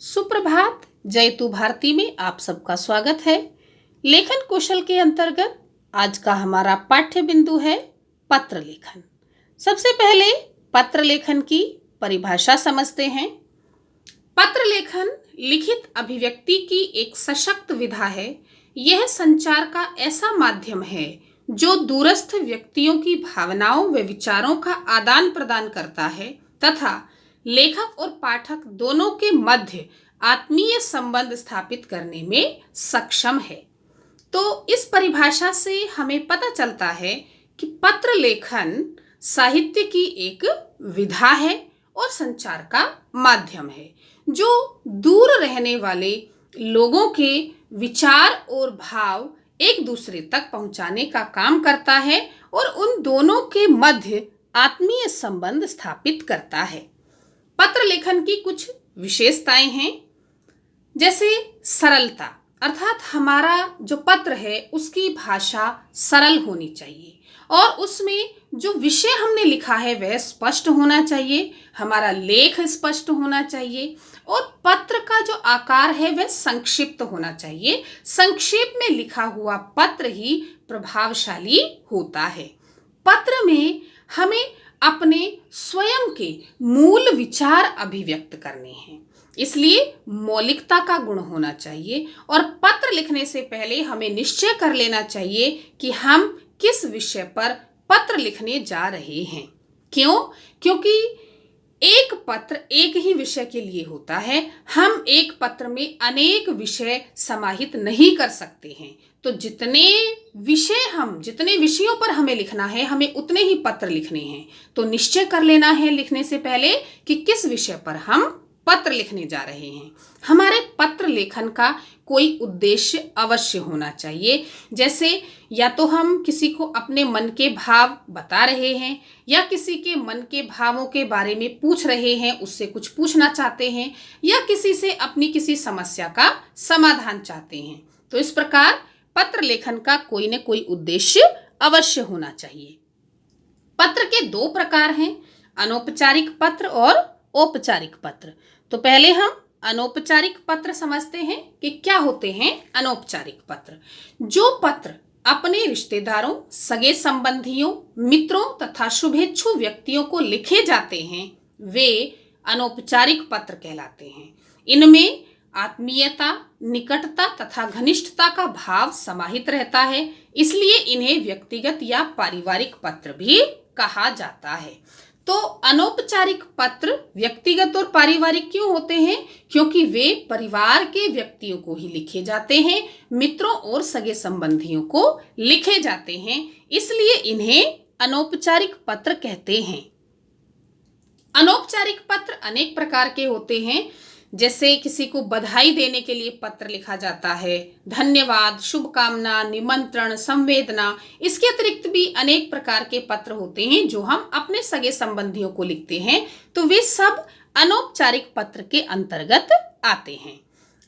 सुप्रभात। जयतु भारती में आप सबका स्वागत है। लेखन कौशल के अंतर्गत आज का हमारा पाठ्य बिंदु है पत्र लेखन। सबसे पहले पत्र लेखन की परिभाषा समझते हैं। पत्र लेखन लिखित अभिव्यक्ति की एक सशक्त विधा है। यह संचार का ऐसा माध्यम है जो दूरस्थ व्यक्तियों की भावनाओं व विचारों का आदान प्रदान करता है तथा लेखक और पाठक दोनों के मध्य आत्मीय संबंध स्थापित करने में सक्षम है। तो इस परिभाषा से हमें पता चलता है कि पत्र लेखन साहित्य की एक विधा है और संचार का माध्यम है जो दूर रहने वाले लोगों के विचार और भाव एक दूसरे तक पहुंचाने का काम करता है और उन दोनों के मध्य आत्मीय संबंध स्थापित करता है। पत्र लेखन की कुछ विशेषताएं हैं, जैसे सरलता, अर्थात हमारा जो पत्र है उसकी भाषा सरल होनी चाहिए और उसमें जो विषय हमने लिखा है वह स्पष्ट होना चाहिए, हमारा लेख स्पष्ट होना चाहिए और पत्र का जो आकार है वह संक्षिप्त होना चाहिए। संक्षेप में लिखा हुआ पत्र ही प्रभावशाली होता है। पत्र में हमें अपने स्वयं के मूल विचार अभिव्यक्त करने हैं, इसलिए मौलिकता का गुण होना चाहिए और पत्र लिखने से पहले हमें निश्चय कर लेना चाहिए कि हम किस विषय पर पत्र लिखने जा रहे हैं। क्यों? क्योंकि एक पत्र एक ही विषय के लिए होता है। हम एक पत्र में अनेक विषय समाहित नहीं कर सकते हैं। तो जितने विषयों पर हमें लिखना है, हमें उतने ही पत्र लिखने हैं। तो निश्चय कर लेना है लिखने से पहले कि किस विषय पर हम पत्र लिखने जा रहे हैं। हमारे पत्र लेखन का कोई उद्देश्य अवश्य होना चाहिए, जैसे या तो हम किसी को अपने मन के भाव बता रहे हैं या किसी के मन के भावों के बारे में पूछ रहे हैं, उससे कुछ पूछना चाहते हैं या किसी से अपनी किसी समस्या का समाधान चाहते हैं। तो इस प्रकार पत्र लेखन का कोई न कोई उद्देश्य अवश्य होना चाहिए। पत्र के दो प्रकार हैं, अनौपचारिक पत्र और औपचारिक पत्र। तो पहले हम अनौपचारिक पत्र समझते हैं कि क्या होते हैं अनौपचारिक पत्र। जो पत्र अपने रिश्तेदारों, सगे संबंधियों, मित्रों तथा शुभेच्छु व्यक्तियों को लिखे जाते हैं वे अनौपचारिक पत्र कहलाते हैं। इनमें आत्मीयता, निकटता तथा घनिष्ठता का भाव समाहित रहता है, इसलिए इन्हें व्यक्तिगत या पारिवारिक पत्र भी कहा जाता है। तो अनौपचारिक पत्र व्यक्तिगत और पारिवारिक क्यों होते हैं? क्योंकि वे परिवार के व्यक्तियों को ही लिखे जाते हैं, मित्रों और सगे संबंधियों को लिखे जाते हैं, इसलिए इन्हें अनौपचारिक पत्र कहते हैं। अनौपचारिक पत्र अनेक प्रकार के होते हैं, जैसे किसी को बधाई देने के लिए पत्र लिखा जाता है, धन्यवाद, शुभकामना, निमंत्रण, संवेदना। इसके अतिरिक्त भी अनेक प्रकार के पत्र होते हैं जो हम अपने सगे संबंधियों को लिखते हैं, तो वे सब अनौपचारिक पत्र के अंतर्गत आते हैं।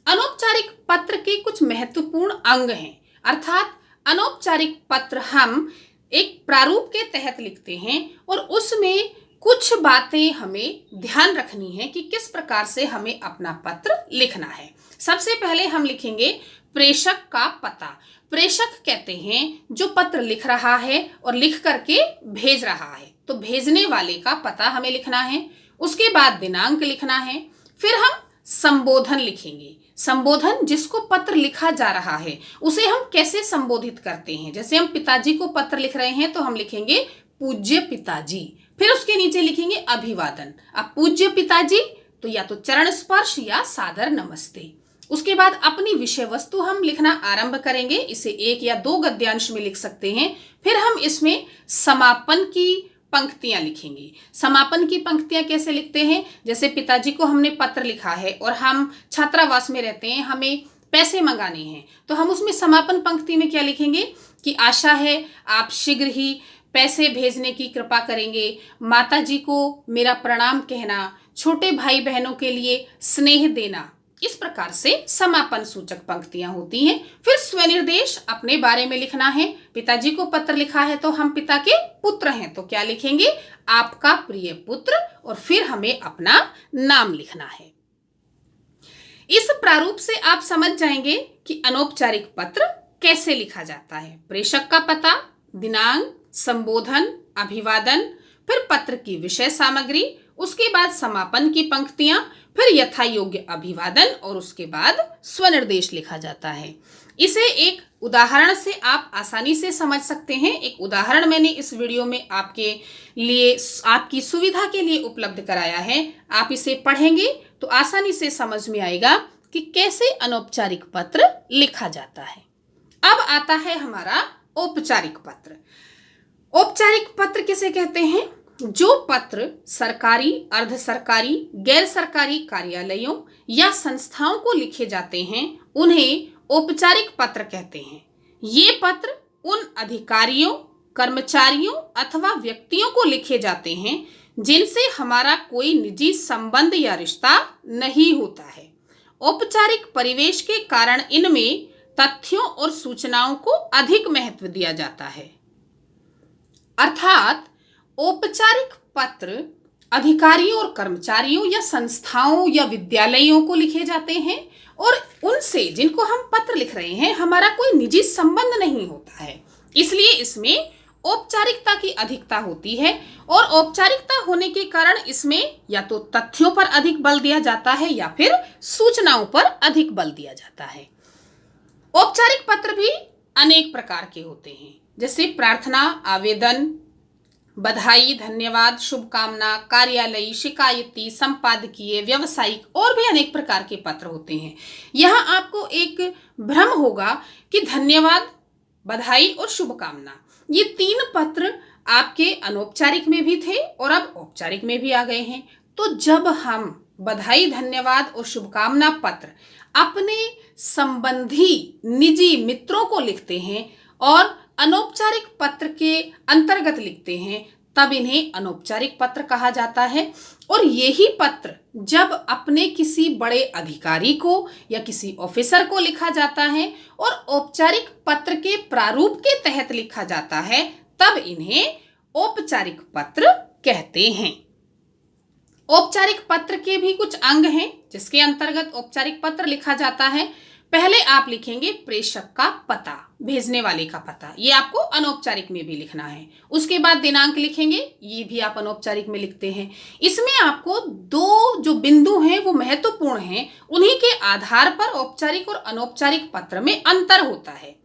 अनौपचारिक पत्र के कुछ महत्वपूर्ण अंग हैं, अर्थात अनौपचारिक पत्र हम एक प्रारूप के तहत लिखते हैं और उसमें कुछ बातें हमें ध्यान रखनी है कि किस प्रकार से हमें अपना पत्र लिखना है। सबसे पहले हम लिखेंगे प्रेषक का पता। प्रेषक कहते हैं जो पत्र लिख रहा है और लिख करके भेज रहा है, तो भेजने वाले का पता हमें लिखना है। उसके बाद दिनांक लिखना है। फिर हम संबोधन लिखेंगे। संबोधन, जिसको पत्र लिखा जा रहा है उसे हम कैसे संबोधित करते हैं। जैसे हम पिताजी को पत्र लिख रहे हैं तो हम लिखेंगे पूज्य पिताजी। फिर उसके नीचे लिखेंगे अभिवादन। अब पूज्य पिताजी तो या तो चरण स्पर्श या सादर नमस्ते। उसके बाद अपनी विषय वस्तु हम लिखना आरंभ करेंगे। इसे एक या दो गद्यांश में लिख सकते हैं। फिर हम इसमें समापन की पंक्तियां लिखेंगे। समापन की पंक्तियां कैसे लिखते हैं? जैसे पिताजी को हमने पत्र लिखा है और हम छात्रावास में रहते हैं, हमें पैसे मंगाने हैं, तो हम उसमें समापन पंक्ति में क्या लिखेंगे कि आशा है आप शीघ्र ही पैसे भेजने की कृपा करेंगे, माताजी को मेरा प्रणाम कहना, छोटे भाई बहनों के लिए स्नेह देना। इस प्रकार से समापन सूचक पंक्तियां होती हैं। फिर स्वनिर्देश, अपने बारे में लिखना है। पिताजी को पत्र लिखा है तो हम पिता के पुत्र हैं, तो क्या लिखेंगे? आपका प्रिय पुत्र। और फिर हमें अपना नाम लिखना है। इस प्रारूप से आप समझ जाएंगे कि अनौपचारिक पत्र कैसे लिखा जाता है। प्रेषक का पता, दिनांक, संबोधन, अभिवादन, फिर पत्र की विषय सामग्री, उसके बाद समापन की पंक्तियां, फिर यथा योग्य अभिवादन और उसके बाद स्वनिर्देश लिखा जाता है। इसे एक उदाहरण से आप आसानी से समझ सकते हैं। एक उदाहरण मैंने इस वीडियो में आपके लिए, आपकी सुविधा के लिए उपलब्ध कराया है। आप इसे पढ़ेंगे तो आसानी से समझ में आएगा कि कैसे अनौपचारिक पत्र लिखा जाता है। अब आता है हमारा औपचारिक पत्र। औपचारिक पत्र किसे कहते हैं? जो पत्र सरकारी, अर्ध सरकारी, गैर सरकारी कार्यालयों या संस्थाओं को लिखे जाते हैं उन्हें औपचारिक पत्र कहते हैं। ये पत्र उन अधिकारियों, कर्मचारियों अथवा व्यक्तियों को लिखे जाते हैं जिनसे हमारा कोई निजी संबंध या रिश्ता नहीं होता है। औपचारिक परिवेश के कारण इनमें तथ्यों और सूचनाओं को अधिक महत्व दिया जाता है। अर्थात औपचारिक पत्र अधिकारियों और कर्मचारियों या संस्थाओं या विद्यालयों को लिखे जाते हैं और उनसे, जिनको हम पत्र लिख रहे हैं, हमारा कोई निजी संबंध नहीं होता है, इसलिए इसमें औपचारिकता की अधिकता होती है। और औपचारिकता होने के कारण इसमें या तो तथ्यों पर अधिक बल दिया जाता है या फिर सूचनाओं पर अधिक बल दिया जाता है। औपचारिक पत्र भी अनेक प्रकार के होते हैं, जैसे प्रार्थना, आवेदन, बधाई, धन्यवाद, शुभकामना, कार्यालयी, शिकायती, संपादकीय, व्यावसायिक और भी अनेक प्रकार के पत्र होते हैं। यहाँ आपको एक भ्रम होगा कि धन्यवाद, बधाई और शुभकामना, ये 3 पत्र आपके अनौपचारिक में भी थे और अब औपचारिक में भी आ गए हैं। तो जब हम बधाई, धन्यवाद और शुभकामना पत्र अपने संबंधी निजी मित्रों को लिखते हैं और अनौपचारिक पत्र के अंतर्गत लिखते हैं, तब इन्हें अनौपचारिक पत्र कहा जाता है। और यही पत्र जब अपने किसी बड़े अधिकारी को या किसी ऑफिसर को लिखा जाता है और औपचारिक पत्र के प्रारूप के तहत लिखा जाता है, तब इन्हें औपचारिक पत्र कहते हैं। औपचारिक पत्र के भी कुछ अंग हैं जिसके अंतर्गत औपचारिक पत्र लिखा जाता है। पहले आप लिखेंगे प्रेषक का पता, भेजने वाले का पता, ये आपको अनौपचारिक में भी लिखना है। उसके बाद दिनांक लिखेंगे, ये भी आप अनौपचारिक में लिखते हैं। इसमें आपको 2 जो बिंदु हैं वो महत्वपूर्ण हैं, उन्हीं के आधार पर औपचारिक और अनौपचारिक पत्र में अंतर होता है।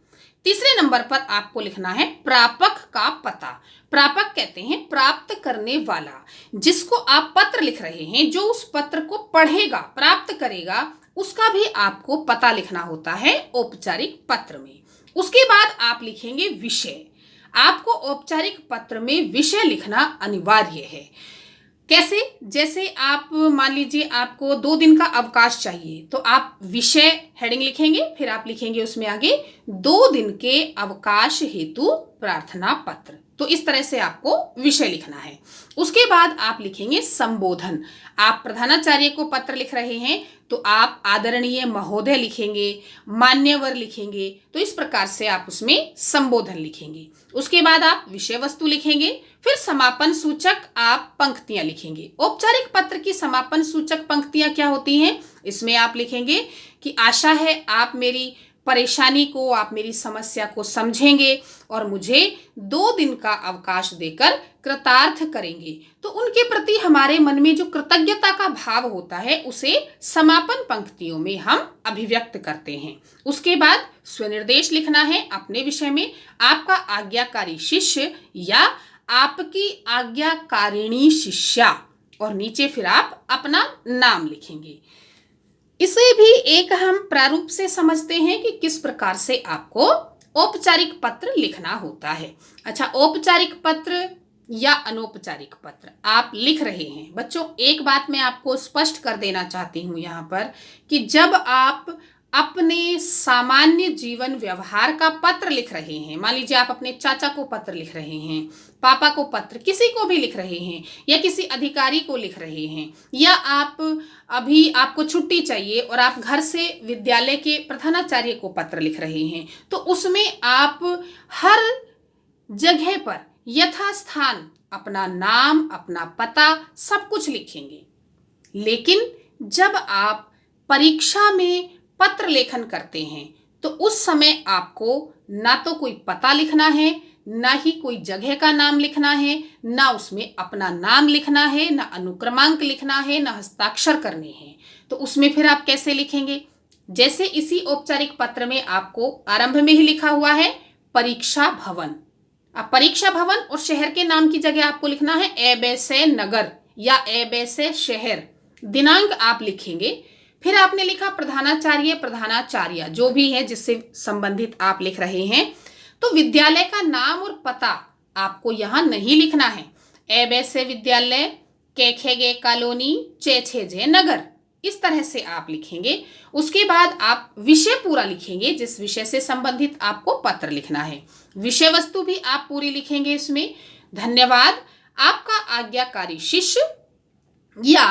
तीसरे नंबर पर आपको लिखना है प्रापक का पता। प्रापक कहते हैं प्राप्त करने वाला, जिसको आप पत्र लिख रहे हैं, जो उस पत्र को पढ़ेगा, प्राप्त करेगा, उसका भी आपको पता लिखना होता है औपचारिक पत्र में। उसके बाद आप लिखेंगे विषय। आपको औपचारिक पत्र में विषय लिखना अनिवार्य है। कैसे? जैसे आप मान लीजिए आपको 2 दिन का अवकाश चाहिए, तो आप विषय हेडिंग लिखेंगे, फिर आप लिखेंगे उसमें आगे 2 दिन के अवकाश हेतु प्रार्थना पत्र। तो इस तरह से आपको विषय लिखना है। उसके बाद आप लिखेंगे संबोधन। आप प्रधानाचार्य को पत्र लिख रहे हैं तो आप आदरणीय महोदय लिखेंगे, मान्यवर लिखेंगे। तो इस प्रकार से आप उसमें संबोधन लिखेंगे। उसके बाद आप विषय वस्तु लिखेंगे, फिर समापन सूचक आप पंक्तियां लिखेंगे। औपचारिक पत्र की समापन सूचक पंक्तियां क्या होती हैं? इसमें आप लिखेंगे कि आशा है आप मेरी परेशानी को, आप मेरी समस्या को समझेंगे और मुझे 2 दिन का अवकाश देकर कृतार्थ करेंगे। तो उनके प्रति हमारे मन में जो कृतज्ञता का भाव होता है, उसे समापन पंक्तियों में हम अभिव्यक्त करते हैं। उसके बाद स्वनिर्देश लिखना है अपने विषय में। आपका आज्ञाकारी शिष्य या आपकी आज्ञाकारिणी शिष्या, और नीचे फिर आप अपना नाम लिखेंगे। इसे भी एक हम प्रारूप से समझते हैं कि किस प्रकार से आपको औपचारिक पत्र लिखना होता है। अच्छा, औपचारिक पत्र या अनौपचारिक पत्र आप लिख रहे हैं, बच्चों एक बात मैं आपको स्पष्ट कर देना चाहती हूँ यहाँ पर कि जब आप अपने सामान्य जीवन व्यवहार का पत्र लिख रहे हैं, मान लीजिए आप अपने चाचा को पत्र लिख रहे हैं, पापा को पत्र, किसी को भी लिख रहे हैं, या किसी अधिकारी को लिख रहे हैं, या आप अभी आपको छुट्टी चाहिए और आप घर से विद्यालय के प्रधानाचार्य को पत्र लिख रहे हैं, तो उसमें आप हर जगह पर यथास्थान अपना नाम, अपना पता सब कुछ लिखेंगे। लेकिन जब आप परीक्षा में पत्र लेखन करते हैं तो उस समय आपको ना तो कोई पता लिखना है, ना ही कोई जगह का नाम लिखना है, ना उसमें अपना नाम लिखना है, ना अनुक्रमांक लिखना है, ना हस्ताक्षर करने हैं। तो उसमें फिर आप कैसे लिखेंगे? जैसे इसी औपचारिक पत्र में आपको आरंभ में ही लिखा हुआ है परीक्षा भवन। अब परीक्षा भवन और शहर के नाम की जगह आपको लिखना है एबेसे नगर या एबेसे शहर। दिनांक आप लिखेंगे। फिर आपने लिखा प्रधानाचार्य, प्रधानाचार्य जो भी है जिससे संबंधित आप लिख रहे हैं। तो विद्यालय का नाम और पता आपको यहां नहीं लिखना है। एबेसे विद्यालय, केखेगे कॉलोनी, चेछेजे नगर, इस तरह से आप लिखेंगे। उसके बाद आप विषय पूरा लिखेंगे जिस विषय से संबंधित आपको पत्र लिखना है। विषय वस्तु भी आप पूरी लिखेंगे इसमें। धन्यवाद, आपका आज्ञाकारी शिष्य या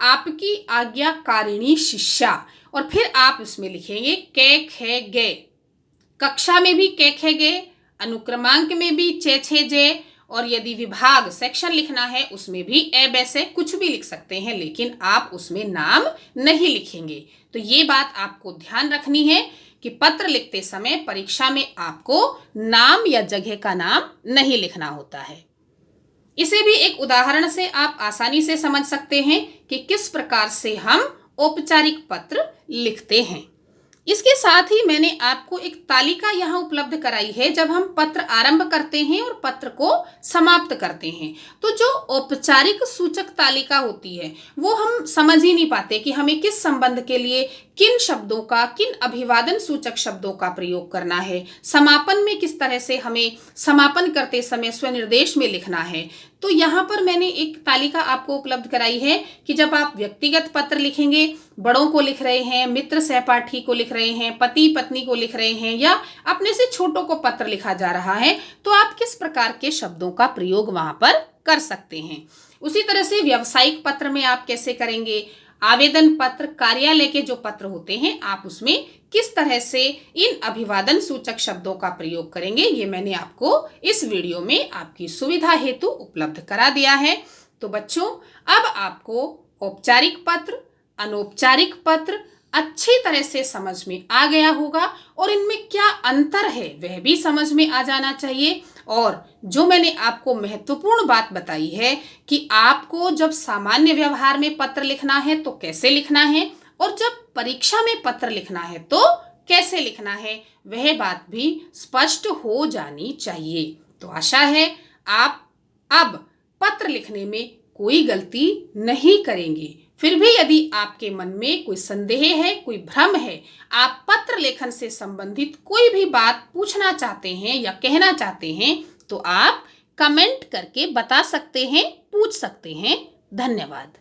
आपकी आज्ञाकारिणी शिष्या। और फिर आप उसमें लिखेंगे के खे गे। कक्षा में भी के खे गे, अनुक्रमांक में भी चे छे जे, और यदि विभाग सेक्शन लिखना है उसमें भी एबेसे कुछ भी लिख सकते हैं, लेकिन आप उसमें नाम नहीं लिखेंगे। तो ये बात आपको ध्यान रखनी है कि पत्र लिखते समय परीक्षा में आपको नाम या जगह का नाम नहीं लिखना होता है। इसे भी एक उदाहरण से आप आसानी से समझ सकते हैं कि किस प्रकार से हम औपचारिक पत्र लिखते हैं। इसके साथ ही मैंने आपको एक तालिका यहाँ उपलब्ध कराई है जब हम पत्र आरंभ करते हैं और पत्र को समाप्त करते हैं। तो जो औपचारिक सूचक तालिका होती है वो हम समझ ही नहीं पाते कि हमें किस संबंध के लिए किन शब्दों का, किन अभिवादन सूचक शब्दों का प्रयोग करना है, समापन में किस तरह से हमें समापन करते समय स्वनिर्देश में लिखना है। तो यहाँ पर मैंने एक तालिका आपको उपलब्ध कराई है कि जब आप व्यक्तिगत पत्र लिखेंगे, बड़ों को लिख रहे हैं, मित्र सहपाठी को लिख रहे हैं, पति पत्नी को लिख रहे हैं, या अपने से छोटों को पत्र लिखा जा रहा है, तो आप किस प्रकार के शब्दों का प्रयोग वहां पर कर सकते हैं। उसी तरह से व्यावसायिक पत्र में आप कैसे करेंगे, आवेदन पत्र, कार्यालय के जो पत्र होते हैं आप उसमें किस तरह से इन अभिवादन सूचक शब्दों का प्रयोग करेंगे, ये मैंने आपको इस वीडियो में आपकी सुविधा हेतु उपलब्ध करा दिया है। तो बच्चों, अब आपको औपचारिक पत्र, अनौपचारिक पत्र अच्छी तरह से समझ में आ गया होगा और इनमें क्या अंतर है वह भी समझ में आ जाना चाहिए। और जो मैंने आपको महत्वपूर्ण बात बताई है कि आपको जब सामान्य व्यवहार में पत्र लिखना है तो कैसे लिखना है, और जब परीक्षा में पत्र लिखना है तो कैसे लिखना है, वह बात भी स्पष्ट हो जानी चाहिए। तो आशा है आप अब पत्र लिखने में कोई गलती नहीं करेंगे। फिर भी यदि आपके मन में कोई संदेह है, कोई भ्रम है, आप पत्र लेखन से संबंधित कोई भी बात पूछना चाहते हैं या कहना चाहते हैं, तो आप कमेंट करके बता सकते हैं, पूछ सकते हैं। धन्यवाद।